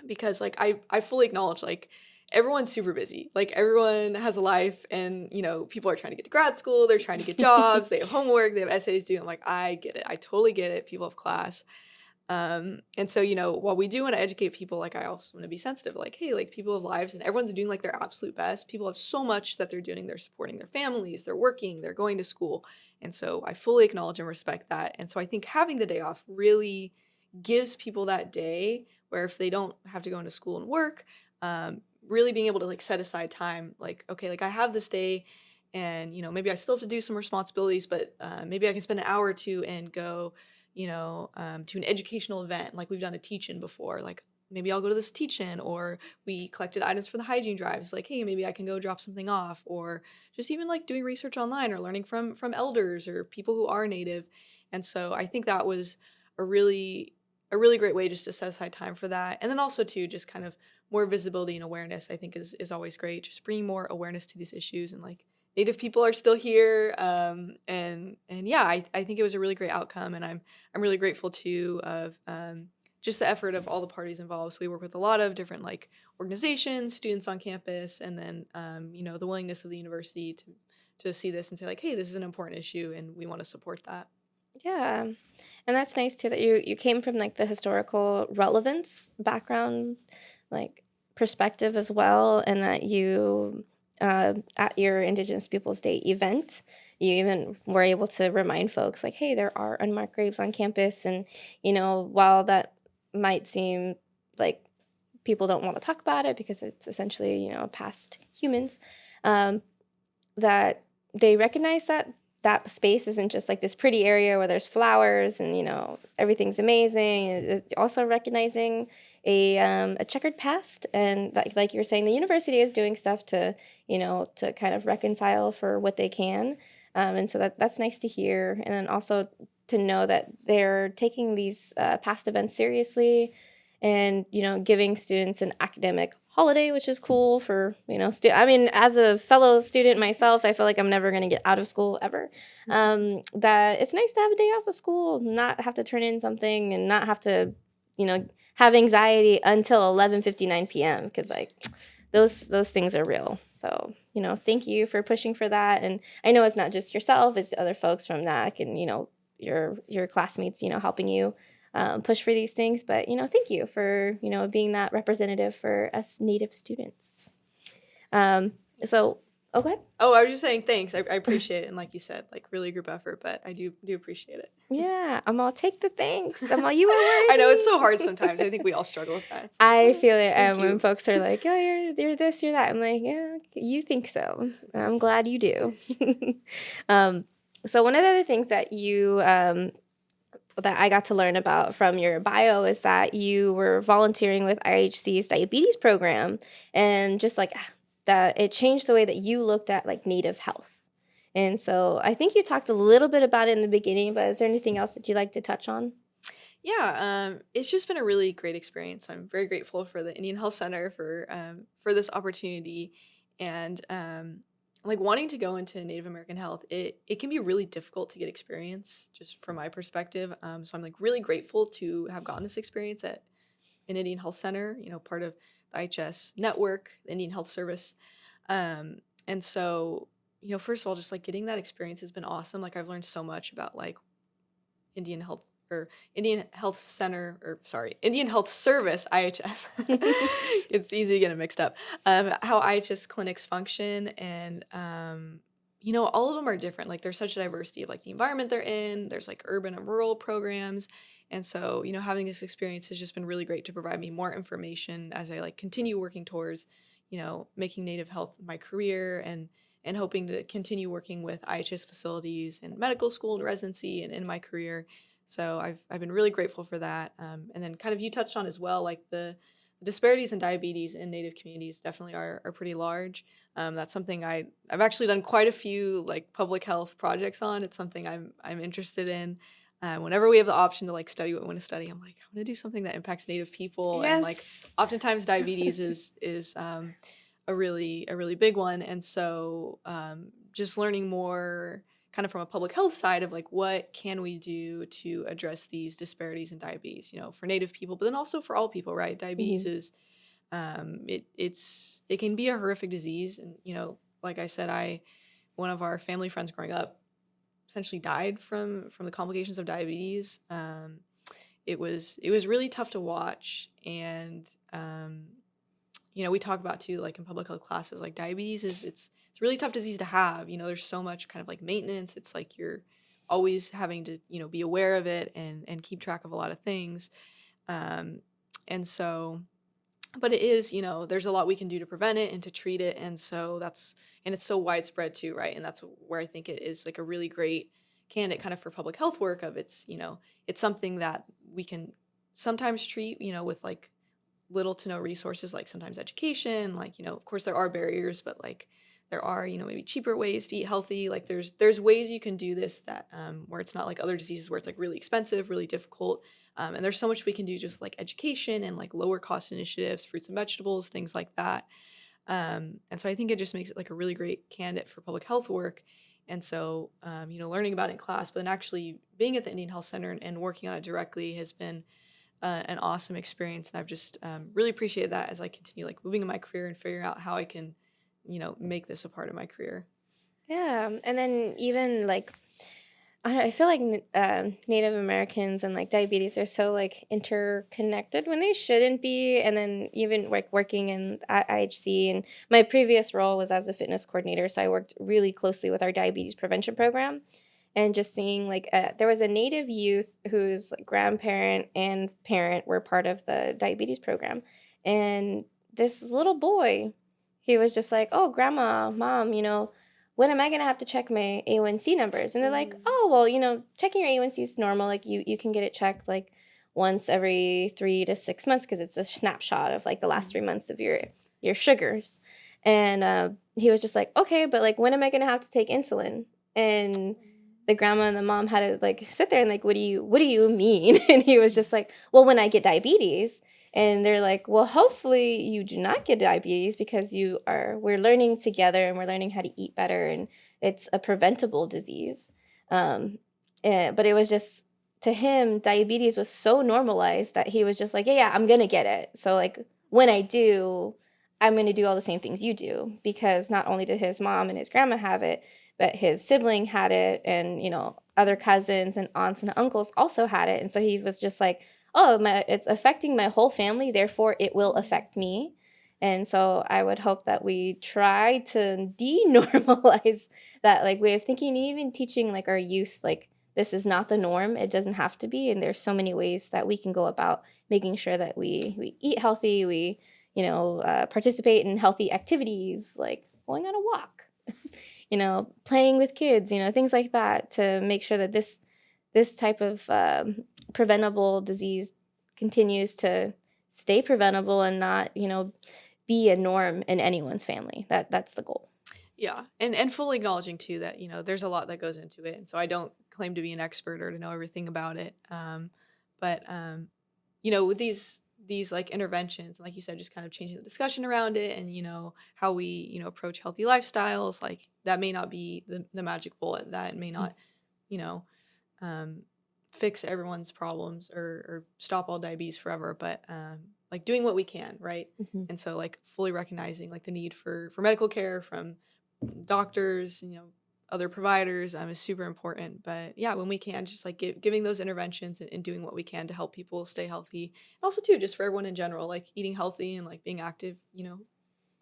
Speaker 3: Because like I fully acknowledge like everyone's super busy. Like everyone has a life, and people are trying to get to grad school, they're trying to get jobs, they have homework, they have essays due. I'm like, I get it. I totally get it. People have class. And so, while we do want to educate people, like I also want to be sensitive, like, hey, like people have lives and everyone's doing like their absolute best. People have so much that they're doing. They're supporting their families, they're working, they're going to school. And so I fully acknowledge and respect that. And so I think having the day off really gives people that day where if they don't have to go into school and work, really being able to like set aside time, like, okay, like I have this day and, maybe I still have to do some responsibilities, but maybe I can spend an hour or two and go to an educational event. Like we've done a teach-in before, like maybe I'll go to this teach-in, or we collected items for the hygiene drives. Like, hey, maybe I can go drop something off, or just even like doing research online or learning from elders or people who are Native. And so I think that was a really great way just to set aside time for that. And then also too, just kind of more visibility and awareness, I think is always great. Just bringing more awareness to these issues, and like Native people are still here. And yeah, I think it was a really great outcome, and I'm really grateful too of just the effort of all the parties involved. So we work with a lot of different like organizations, students on campus, and then the willingness of the university to see this and say like, hey, this is an important issue, and we want to support that.
Speaker 2: Yeah. And that's nice too that you came from like the historical relevance background, like perspective as well, and that you at your Indigenous Peoples Day event, you even were able to remind folks like, hey, there are unmarked graves on campus. And, while that might seem like people don't want to talk about it because it's essentially, past humans, that they recognize that space isn't just like this pretty area where there's flowers and everything's amazing. It's also recognizing a checkered past, and like you're saying, the university is doing stuff to to kind of reconcile for what they can, and so that's nice to hear. And then also to know that they're taking these past events seriously, and giving students an academic holiday, which is cool for I mean, as a fellow student myself, I feel like I'm never going to get out of school ever. That it's nice to have a day off of school, not have to turn in something, and not have to have anxiety until 11:59 p.m. because like those things are real. So thank you for pushing for that. And I know it's not just yourself, it's other folks from NACC and your classmates helping you push for these things. But, thank you for, being that representative for us Native students. So, okay.
Speaker 3: Oh, I was just saying thanks. I appreciate it. And like you said, like really group effort, but I do appreciate it.
Speaker 2: Yeah, I'm all take the thanks. I'm all, you were worthy.
Speaker 3: I know it's so hard sometimes. I think we all struggle with that. So,
Speaker 2: I feel it when folks are like, oh, you're this, you're that. I'm like, yeah, you think so. I'm glad you do. So one of the other things that you that I got to learn about from your bio is that you were volunteering with IHC's diabetes program, and just like that it changed the way that you looked at like Native health. And so I think you talked a little bit about it in the beginning, but is there anything else that you'd like to touch on?
Speaker 3: Yeah, it's just been a really great experience. I'm very grateful for the Indian Health Center for this opportunity, and like wanting to go into Native American health, it can be really difficult to get experience just from my perspective. So I'm like really grateful to have gotten this experience at an Indian Health Center, part of the IHS network, the Indian Health Service. And so, first of all, just like getting that experience has been awesome. Like I've learned so much about like Indian Health Service, IHS. It's easy to get it mixed up. How IHS clinics function, and all of them are different. Like there's such a diversity of like the environment they're in. There's like urban and rural programs, and so having this experience has just been really great to provide me more information as I like continue working towards making Native health my career, and hoping to continue working with IHS facilities in medical school and residency and in my career. So I've been really grateful for that. And then kind of you touched on as well, like the disparities in diabetes in Native communities definitely are pretty large. That's something I've actually done quite a few like public health projects on. It's something I'm interested in. Whenever we have the option to like study what we want to study, I'm like, I want to do something that impacts Native people.
Speaker 2: Yes.
Speaker 3: And like oftentimes diabetes is a really big one. And so just learning more kind of from a public health side of like what can we do to address these disparities in diabetes, for Native people, but then also for all people, right? Diabetes is it can be a horrific disease, and like I said, one of our family friends growing up essentially died from the complications of diabetes. It was really tough to watch, and we talk about too, like in public health classes, like diabetes it's a really tough disease to have. There's so much kind of like maintenance. It's like you're always having to be aware of it and keep track of a lot of things, and so. But it is, there's a lot we can do to prevent it and to treat it, and so it's so widespread too, right? And that's where I think it is like a really great candidate kind of for public health work of it's something that we can sometimes treat, with like little to no resources, like sometimes education, like, of course there are barriers, but like there are, maybe cheaper ways to eat healthy. Like there's ways you can do this that where it's not like other diseases where it's like really expensive, really difficult. And there's so much we can do just like education and like lower cost initiatives, fruits and vegetables, things like that. And so I think it just makes it like a really great candidate for public health work. And so, learning about it in class, but then actually being at the Indian Health Center and working on it directly has been an awesome experience. And I've just really appreciated that as I continue like moving in my career and figuring out how I can, make this a part of my career.
Speaker 2: Yeah. And then even like, I don't know, I feel like Native Americans and like diabetes are so like interconnected when they shouldn't be. And then even like working at IHC, and my previous role was as a fitness coordinator. So I worked really closely with our diabetes prevention program, and just seeing like there was a Native youth whose like, grandparent and parent were part of the diabetes program. And this little boy, he was just like, oh, grandma, mom, when am I going to have to check my A1C numbers? And they're like, oh, well, checking your A1C is normal. Like you can get it checked like once every 3 to 6 months because it's a snapshot of like the last 3 months of your sugars. And he was just like, okay, but like when am I going to have to take insulin? And the grandma and the mom had to like sit there and like, what do you mean? And he was just like, well, when I get diabetes. And they're like, well, hopefully you do not get diabetes because we're learning together and we're learning how to eat better, and it's a preventable disease. But it was just, to him, diabetes was so normalized that he was just like, yeah, I'm going to get it. So like when I do, I'm going to do all the same things you do, because not only did his mom and his grandma have it, but his sibling had it, and, other cousins and aunts and uncles also had it. And so he was just like, oh, it's affecting my whole family, therefore it will affect me. And so I would hope that we try to denormalize that like way of thinking, even teaching like our youth, like this is not the norm. It doesn't have to be. And there's so many ways that we can go about making sure that we eat healthy, we, participate in healthy activities, like going on a walk, playing with kids, things like that, to make sure that this type of preventable disease continues to stay preventable and not, be a norm in anyone's family. That's the goal.
Speaker 3: Yeah. And fully acknowledging too that, there's a lot that goes into it. And so I don't claim to be an expert or to know everything about it. But with these like interventions, like you said, just kind of changing the discussion around it, and, how we, approach healthy lifestyles, like that may not be the magic bullet, that may not, fix everyone's problems or stop all diabetes forever, but like doing what we can, right?
Speaker 2: Mm-hmm.
Speaker 3: And so like fully recognizing like the need for medical care from doctors, other providers is super important. But yeah, when we can, just like giving those interventions and doing what we can to help people stay healthy, and also too just for everyone in general, like eating healthy and like being active,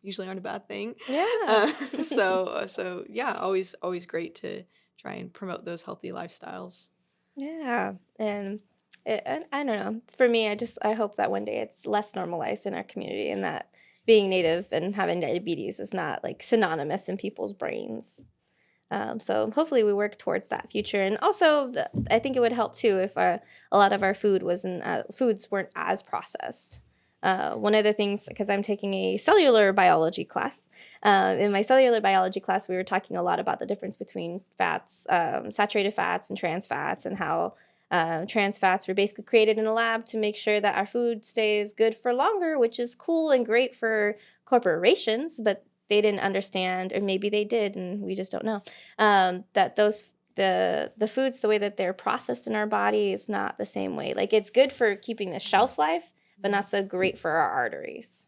Speaker 3: usually aren't a bad thing.
Speaker 2: Yeah.
Speaker 3: So yeah, always great to try and promote those healthy lifestyles.
Speaker 2: Yeah. And I don't know. For me, I hope that one day it's less normalized in our community, and that being Native and having diabetes is not like synonymous in people's brains. So hopefully we work towards that future. And also, I think it would help too if a lot of our foods weren't as processed. One of the things, because I'm taking a cellular biology class, in my cellular biology class, we were talking a lot about the difference between fats, saturated fats and trans fats, and how Trans fats were basically created in a lab to make sure that our food stays good for longer, which is cool and great for corporations, but they didn't understand, or maybe they did, and we just don't know, that the foods, the way that they're processed in our body is not the same way. Like, it's good for keeping the shelf life, but not so great for our arteries.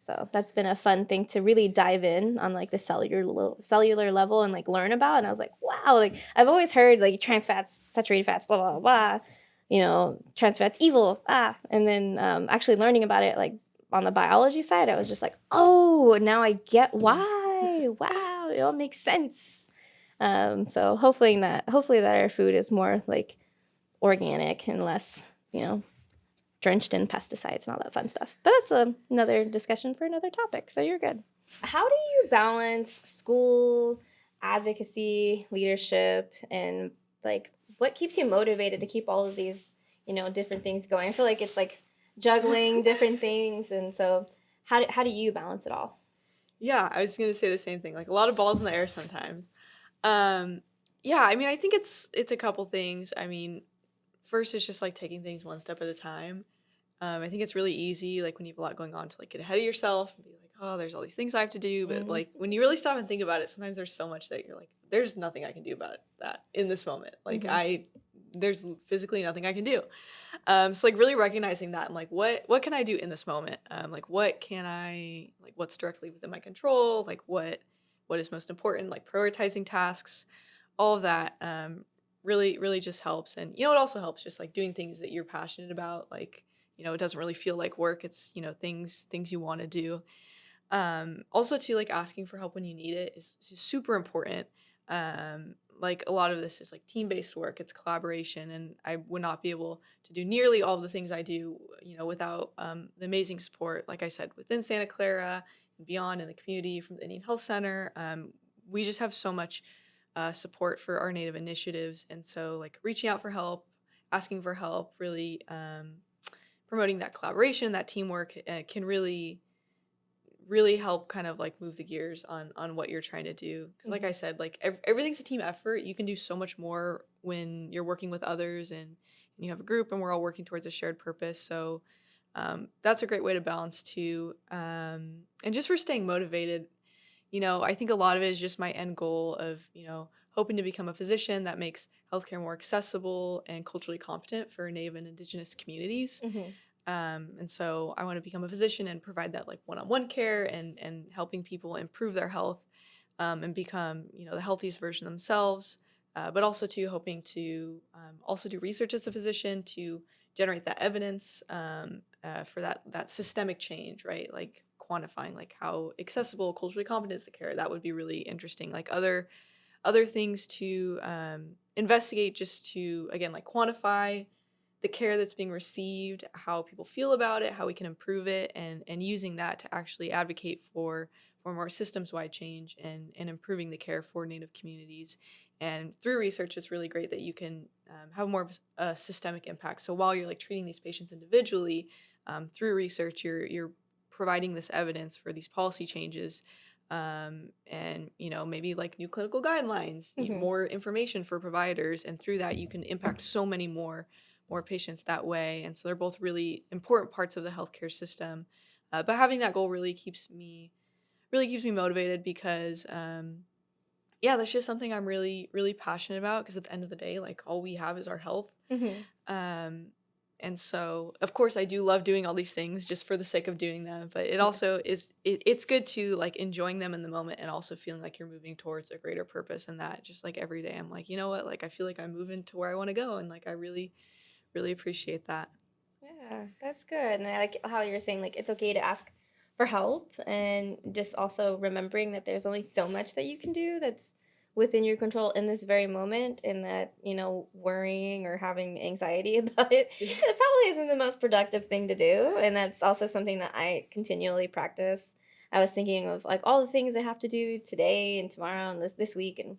Speaker 2: So that's been a fun thing to really dive in on, like, the cellular level and, like, learn about. And I was like, wow, like, I've always heard, like, trans fats, saturated fats, blah, blah, blah, trans fats, evil, And then actually learning about it, like, on the biology side, I was just like, oh, now I get why. Wow, it all makes sense. So hopefully that our food is more, like, organic and less, drenched in pesticides and all that fun stuff. But that's another discussion for another topic, so you're good. How do you balance school, advocacy, leadership, and, like, what keeps you motivated to keep all of these, different things going? I feel like it's, like, juggling different things, and so how do you balance it all?
Speaker 3: Yeah, I was going to say the same thing. Like, a lot of balls in the air sometimes. Yeah, I mean, I think it's a couple things. I mean, first, it's just, like, taking things one step at a time. I think it's really easy, like, when you have a lot going on, to, like, get ahead of yourself and be like, oh, there's all these things I have to do. But, like, when you really stop and think about it, sometimes there's so much that you're like, there's nothing I can do about that in this moment. Like, there's physically nothing I can do. So, like, really recognizing that and, like, what can I do in this moment? Like, what's directly within my control? Like, what is most important? Like, prioritizing tasks, all of that. Really, really just helps. And, it also helps just, like, doing things that you're passionate about. Like, it doesn't really feel like work. It's, things you want to do. Also, too, like, asking for help when you need it is super important. Like, a lot of this is, like, team-based work. It's collaboration, and I would not be able to do nearly all of the things I do, without the amazing support, like I said, within Santa Clara and beyond in the community from the Indian Health Center. We just have so much support for our Native initiatives, and so, like, reaching out for help, asking for help, really promoting that collaboration, that teamwork can really help kind of, like, move the gears on what you're trying to do. Because, like I said, like, everything's a team effort. You can do so much more when you're working with others and you have a group and we're all working towards a shared purpose. So that's a great way to balance too. And just for staying motivated, I think a lot of it is just my end goal of, hoping to become a physician that makes healthcare more accessible and culturally competent for Native and Indigenous communities. And so I want to become a physician and provide that, like, one-on-one care and helping people improve their health and become, the healthiest version of themselves. But also too hoping to also do research as a physician to generate that evidence for that systemic change, right? Like, quantifying, like, how accessible, culturally competent is the care. That would be really interesting. Like, other things to investigate, just to, again, like, quantify the care that's being received, how people feel about it, how we can improve it, and using that to actually advocate for more systems-wide change and improving the care for Native communities. And through research, it's really great that you can have more of a systemic impact. So while you're, like, treating these patients individually, through research, you're providing this evidence for these policy changes, and maybe, like, new clinical guidelines, more information for providers, and through that you can impact so many more patients that way. And so they're both really important parts of the healthcare system. But having that goal really keeps me motivated because that's just something I'm really, really passionate about, because at the end of the day, like, all we have is our health. And so, of course, I do love doing all these things just for the sake of doing them, but it also is, it's good to, like, enjoying them in the moment and also feeling like you're moving towards a greater purpose. And that just, like, every day I'm like, you know what, like, I feel like I'm moving to where I want to go, and, like, I really, really appreciate that.
Speaker 2: Yeah, that's good. And I like how you're saying, like, it's okay to ask for help, and just also remembering that there's only so much that you can do that's within your control in this very moment, and that, worrying or having anxiety about it probably isn't the most productive thing to do. And that's also something that I continually practice. I was thinking of, like, all the things I have to do today and tomorrow and this week and,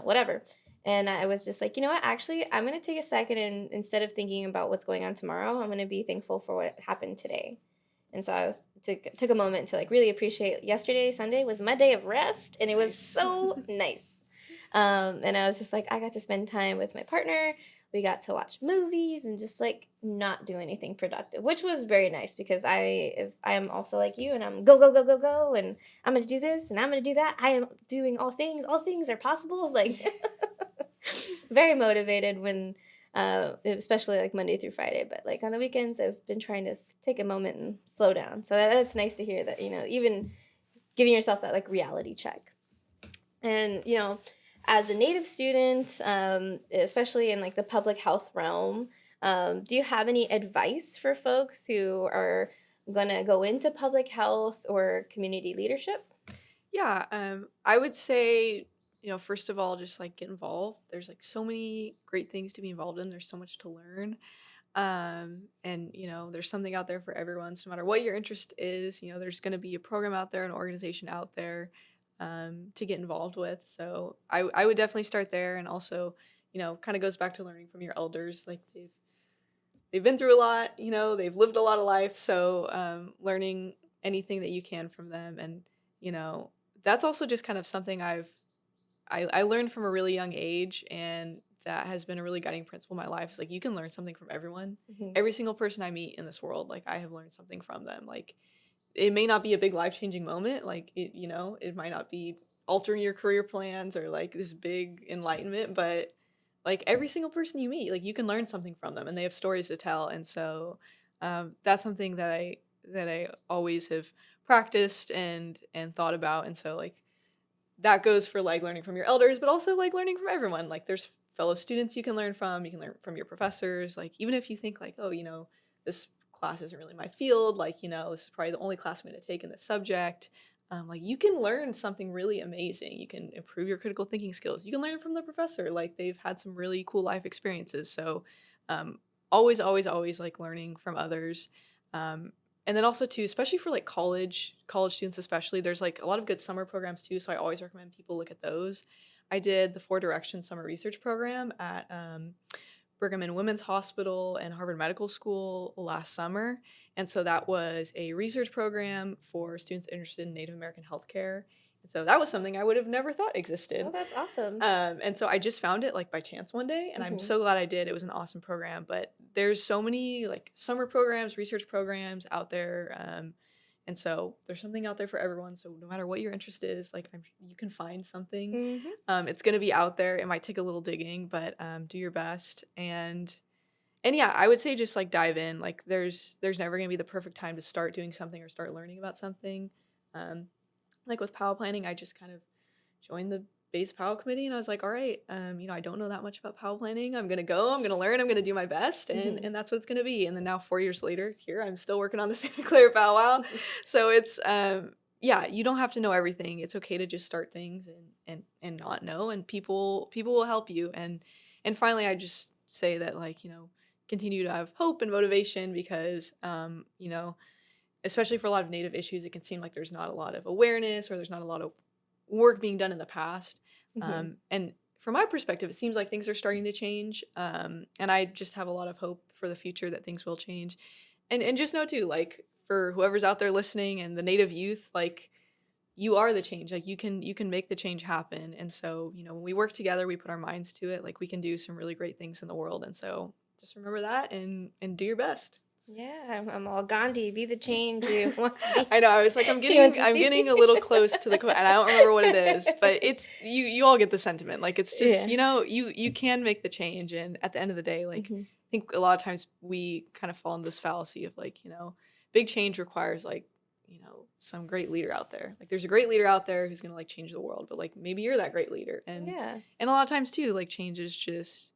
Speaker 2: whatever. And I was just like, you know what, actually, I'm going to take a second, and instead of thinking about what's going on tomorrow, I'm going to be thankful for what happened today. And so I took a moment to, like, really appreciate yesterday. Sunday was my day of rest, and it was so nice. And I was just like, I got to spend time with my partner. we got to watch movies and just like not do anything productive, which was very nice because I am also like you and I'm go, and I'm going to do this and I'm going to do that. I am doing all things are possible. Like very motivated when, especially like Monday through Friday, but like on the weekends, I've been trying to take a moment and slow down. So that's nice to hear that, even giving yourself that like reality check. And, as a Native student, especially in like the public health realm, do you have any advice for folks who are going to go into public health or community leadership?
Speaker 3: Yeah, I would say, first of all, just like get involved. There's like so many great things to be involved in. There's so much to learn. And there's something out there for everyone. So no matter what your interest is, there's going to be a program out there, an organization out there to get involved with. So I would definitely start there. And also, kind of goes back to learning from your elders. Like they've been through a lot, they've lived a lot of life. So learning anything that you can from them. And, that's also just kind of something I learned from a really young age, and that has been a really guiding principle in my life. Is like, you can learn something from everyone.
Speaker 2: Mm-hmm.
Speaker 3: Every single person I meet in this world, like I have learned something from them. Like it may not be a big life-changing moment. Like it might not be altering your career plans or like this big enlightenment, but like every single person you meet, like you can learn something from them and they have stories to tell. And so that's something that I always have practiced and thought about. And so like that goes for like learning from your elders, but also like learning from everyone. Like there's fellow students you can learn from your professors. Like even if you think like, oh, this class isn't really my field, like, this is probably the only class I'm going to take in this subject. Like you can learn something really amazing. You can improve your critical thinking skills. You can learn from the professor. Like they've had some really cool life experiences. So always like learning from others. And then also too, especially for like college students especially, there's like a lot of good summer programs too. So I always recommend people look at those. I did the 4 Directions Summer Research Program at Brigham and Women's Hospital and Harvard Medical School last summer. And so that was a research program for students interested in Native American healthcare. And so that was something I would have never thought existed.
Speaker 2: Oh, that's awesome.
Speaker 3: And so I just found it like by chance one day, and I'm so glad I did. It was an awesome program. But there's so many like summer programs, research programs out there. And so there's something out there for everyone. So no matter what your interest is, like you can find something. It's going to be out there. It might take a little digging, but do your best. And yeah, I would say just like dive in. Like there's never going to be the perfect time to start doing something or start learning about something. Like with Powwow planning, I just kind of joined the base Powwow committee, and I was like, all right, I don't know that much about Powwow planning. I'm going to go, I'm going to learn, I'm going to do my best. And that's what it's going to be. And then now 4 years later here, I'm still working on the Santa Clara Powwow. So it's, you don't have to know everything. It's okay to just start things and not know, and people will help you. And finally, I just say that like, continue to have hope and motivation because, especially for a lot of Native issues, it can seem like there's not a lot of awareness or there's not a lot of work being done in the past. And from my perspective, it seems like things are starting to change. And I just have a lot of hope for the future that things will change. And just know too, like for whoever's out there listening and the Native youth, like you are the change. Like you can make the change happen. And so, when we work together, we put our minds to it, like we can do some really great things in the world. And so just remember that and do your best.
Speaker 2: Yeah, I'm all Gandhi. Be the change you want to be.
Speaker 3: I know. I was like, I'm getting a little close to the quote, and I don't remember what it is, but it's you all get the sentiment. Like it's just you can make the change, and at the end of the day, like I think a lot of times we kind of fall into this fallacy of like big change requires like some great leader out there. Like there's a great leader out there who's gonna like change the world, but like maybe you're that great leader, and a lot of times too, like change is just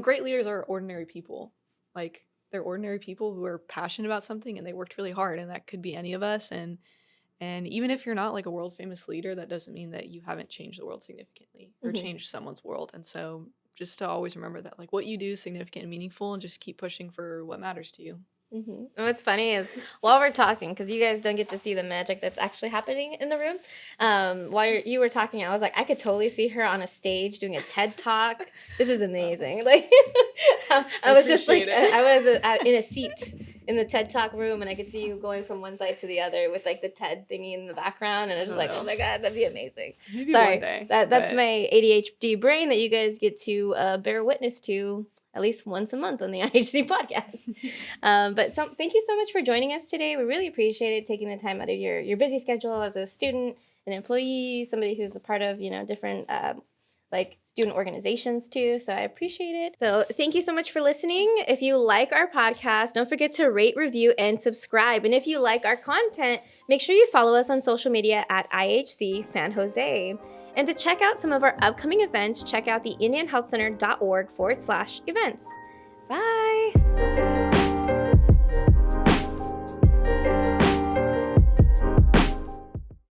Speaker 3: great leaders are ordinary people, like. They're ordinary people who are passionate about something and they worked really hard, and that could be any of us. And even if you're not like a world famous leader, that doesn't mean that you haven't changed the world significantly or changed someone's world. And so just to always remember that like what you do is significant and meaningful, and just keep pushing for what matters to you.
Speaker 2: And what's funny is while we're talking, because you guys don't get to see the magic that's actually happening in the room, while you were talking, I was like, I could totally see her on a stage doing a TED Talk. This is amazing. Like I was just like, I was in a seat in the TED Talk room, and I could see you going from one side to the other with like the TED thingy in the background, and I was just like, oh my God, that'd be amazing.
Speaker 3: Maybe
Speaker 2: Sorry,
Speaker 3: one day,
Speaker 2: that's
Speaker 3: but-
Speaker 2: my ADHD brain that you guys get to bear witness to at least once a month on the IHC podcast. Thank you so much for joining us today. We really appreciate it, taking the time out of your busy schedule as a student, an employee, somebody who's a part of, different like student organizations too. So I appreciate it. So thank you so much for listening. If you like our podcast, don't forget to rate, review, and subscribe. And if you like our content, make sure you follow us on social media at IHC San Jose. And to check out some of our upcoming events, check out the indianhealthcenter.org/events. Bye.